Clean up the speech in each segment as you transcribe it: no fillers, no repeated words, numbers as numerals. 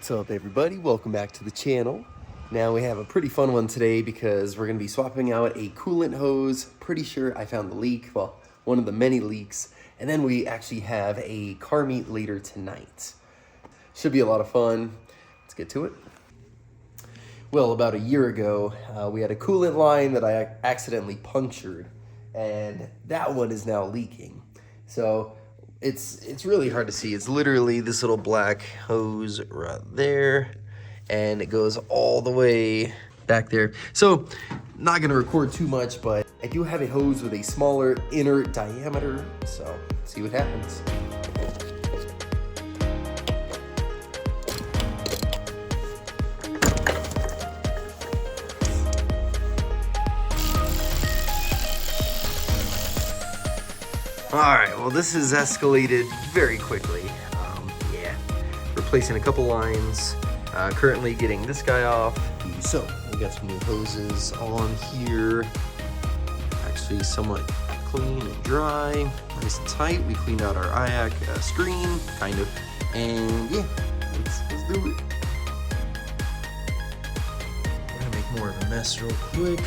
What's up, everybody? Welcome back to the channel. Now we have a pretty fun one today because we're going to be swapping out a coolant hose. Pretty sure I found the leak, well, one of the many leaks, and then we actually have a car meet later tonight. Should be a lot of fun. Let's get to it. Well, about a year ago, we had a coolant line that I accidentally punctured, and that one is now leaking. So it's really hard to see. It's literally this little black hose right there, and it goes all the way back there. So not gonna record too much, but I do have a hose with a smaller inner diameter, so let's see what happens. All right, well, this has escalated very quickly. Replacing a couple lines, currently getting this guy off. So we got some new hoses on here. Actually somewhat clean and dry, nice and tight. We cleaned out our IAC screen, kind of, and yeah, let's do it. I'm gonna make more of a mess real quick.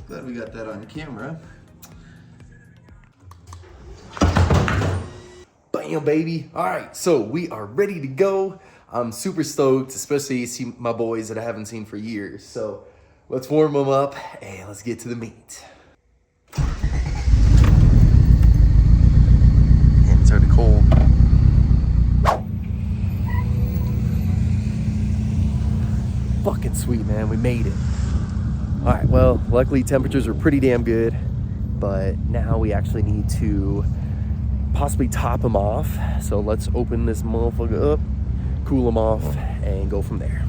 Glad we got that on camera. Bam, baby. All right, so we are ready to go. I'm super stoked, especially to see my boys that I haven't seen for years. So let's warm them up and let's get to the meet. Man, it's already cold. Fucking sweet, man. We made it. All right, well, luckily temperatures are pretty damn good, but now we actually need to possibly top them off. So let's open this motherfucker up, cool them off, and go from there.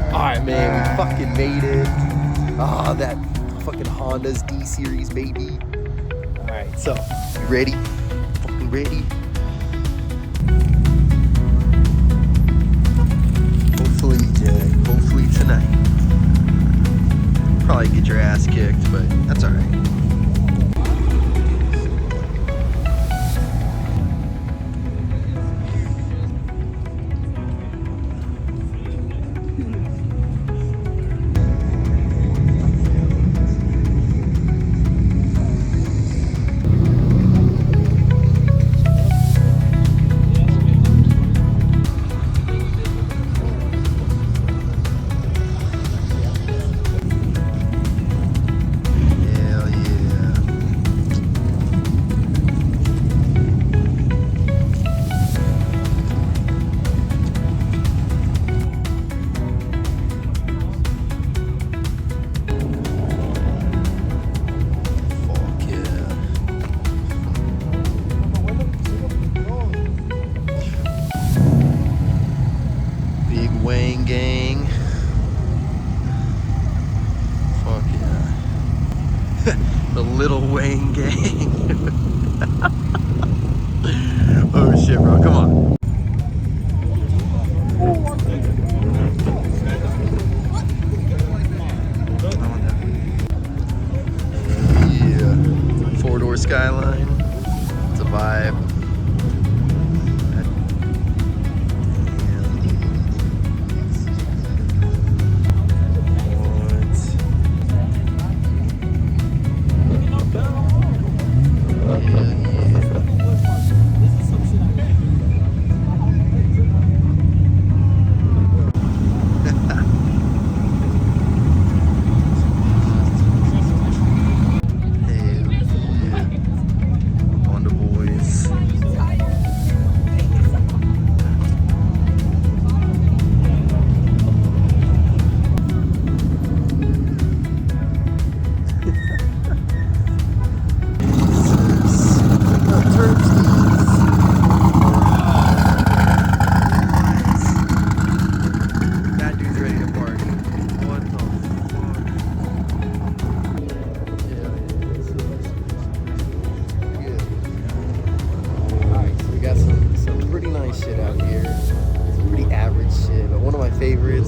Alright, man, we fucking made it. Ah, that fucking Honda's D-Series, baby. Alright, so, you ready? Fucking ready? Hopefully, Jack, hopefully tonight. Probably get your ass kicked, but that's alright. Wayne gang. Fuck yeah. The little Wayne gang. Oh shit, bro, come on. Yeah. Four-door Skyline. It's a vibe.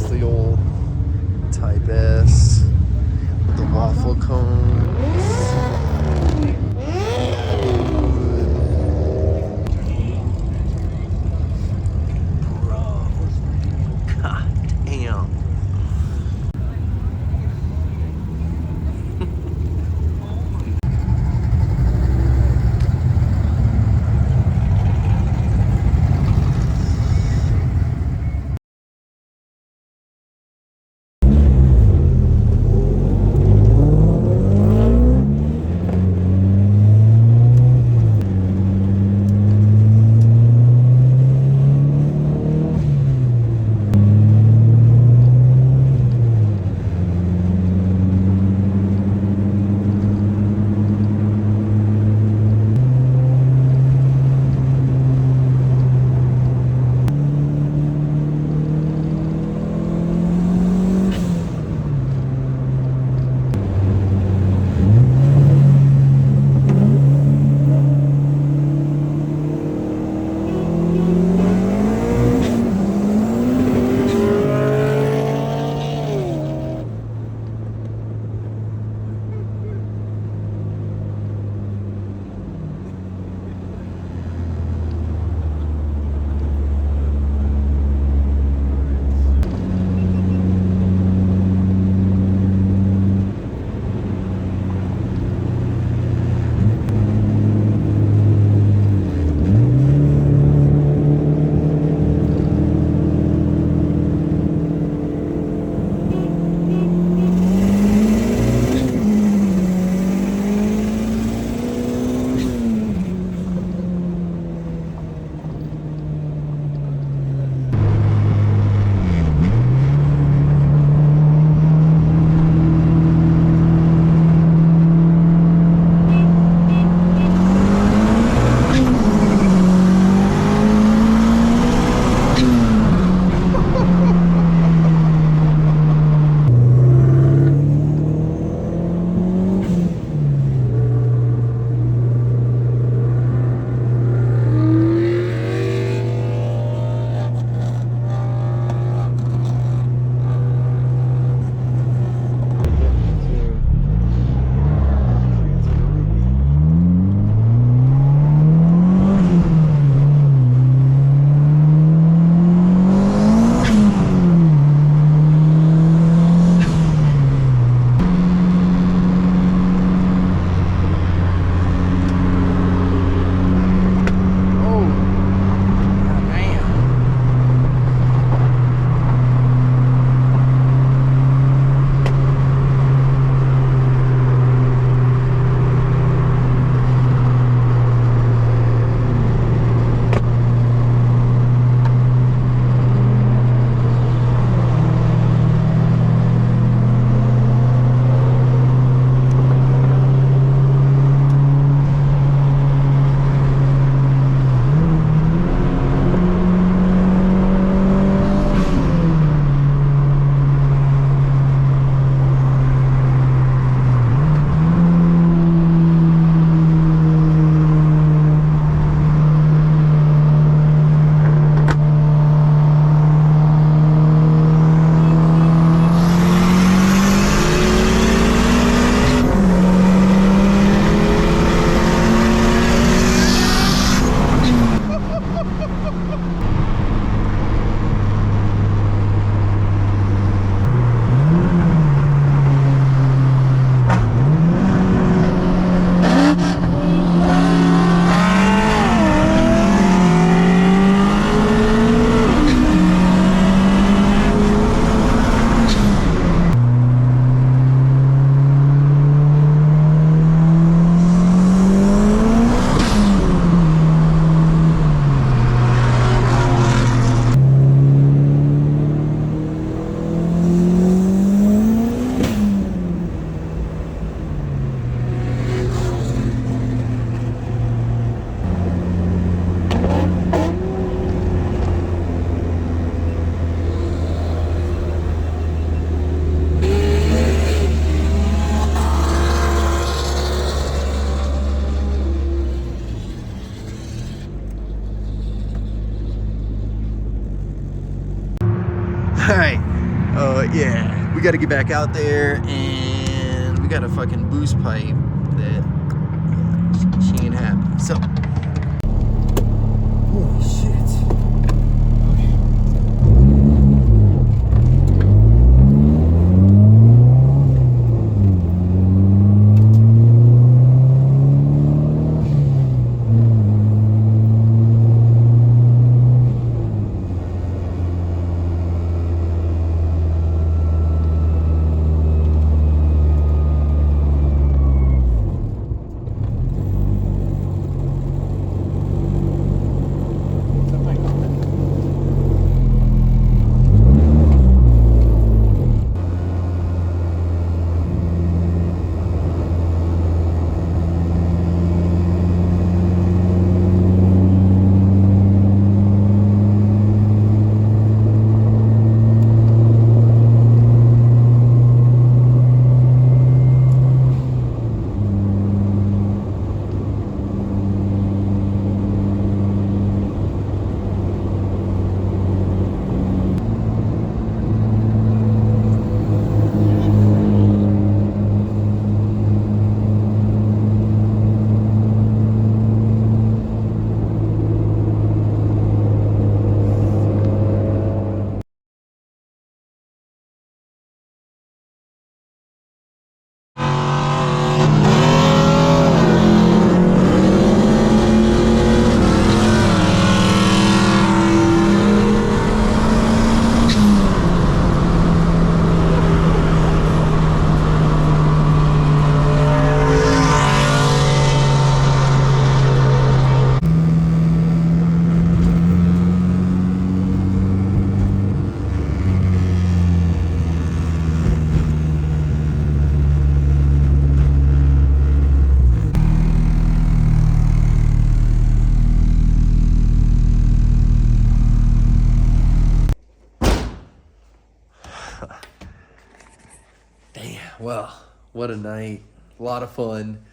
is the old Type S with the waffle cones. God damn. Alright, Yeah, we got to get back out there, and we got a fucking boost pipe that she ain't happy. So, holy shit. Damn, well, what a night. A lot of fun.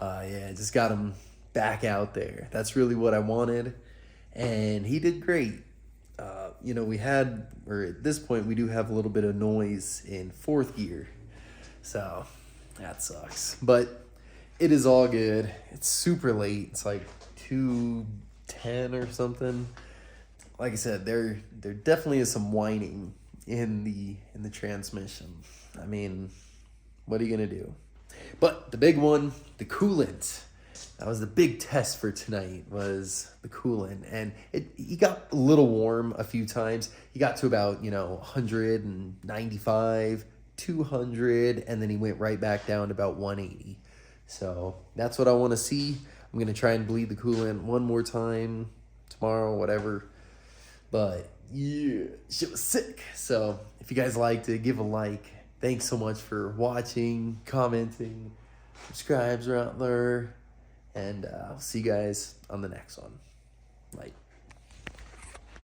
Yeah, just got him back out there. That's really what I wanted. And he did great. We had, or at this point, we do have a little bit of noise in fourth gear. So that sucks. But it is all good. It's super late. It's like 2:10 or something. Like I said, there definitely is some whining in the transmission. I mean, what are you gonna do? But the big one, the coolant. That was the big test for tonight, was the coolant. And he got a little warm a few times. He got to about, 195, 200, and then he went right back down to about 180. So that's what I want to see. I'm going to try and bleed the coolant one more time tomorrow, whatever. But yeah, shit was sick. So if you guys liked it, give a like. Thanks so much for watching, commenting, subscribes are out there. And I'll see you guys on the next one. Bye.